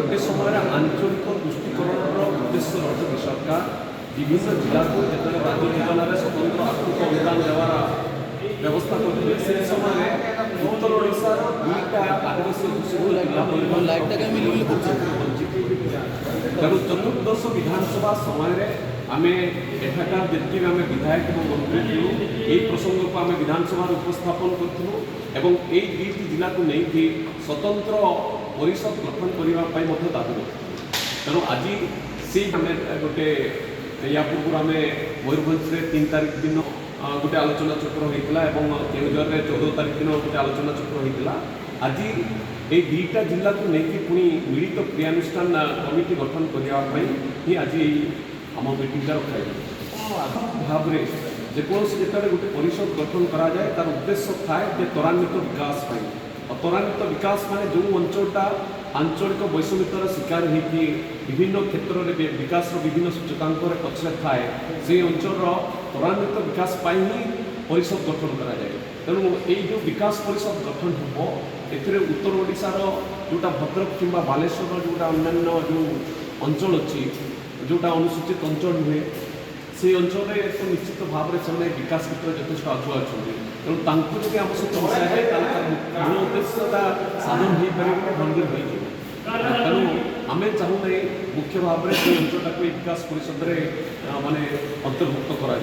गोटे समय आंचलिक दृष्टिकोण उद्देश्य रही सरकार विभिन्न जिला को जो राज्य योजन स्वतंत्र आर्थिक अनुदान देवार व्यवस्था करते से समय उत्तर ओडार दुईटा आदिवासी तेणु चतुर्दश विधानसभा समय आम एठाकार जी आम विधायक और मंत्री थी यही प्रसंग को आम विधानसभा उपस्थापन करूँ दुईटी जिला को लेकिन स्वतंत्र परिषद गठन करने दाबी रखी तेणु आज से आम गोटे या पूर्व आम मयूरभंज 3 तारिख दिन गोटे आलोचना चक्र होता है केउझर में 14 तारिख दिन गोटे आलोचना चक्र होता आज ये दुईटा जिला को लेकिन पुणी मिलित क्रियानुष्ठान कमिटी गठन करने ही आज आम मीटिंग रखा भाव में जेकोसी जिते गोटे परिषद गठन कराए तार उद्देश्य थाए त्वरान्वित विकास त्वरान्वित विकास माने जो अंचलटा आंचलिक वैषम्यतार शिकार होती विभिन्न क्षेत्र में विकास विभिन्न सूचकांक पछरे थाए से अंचल त्वरान्वित विकास ही परिषद गठन कराए तेणु ये जो विकास परिषद गठन हो उत्तर ओडिशार जोटा भद्रक कि बालेश्वर जोटा अन्य जो अंचल अच्छी जोटा अनुसूचित अंचल हुए से अंचल तो निश्चित भाव में विकास क्षेत्र यथेष आगुआ अच्छा तेणु जब आम सहित मिसाए मूल उद्देश्यटा साधन हो पारे गंभीर हो तेणु आम चाहूना मुख्य भाव में से अंचलटा विकास परिषद में माने अंतर्भुक्त करा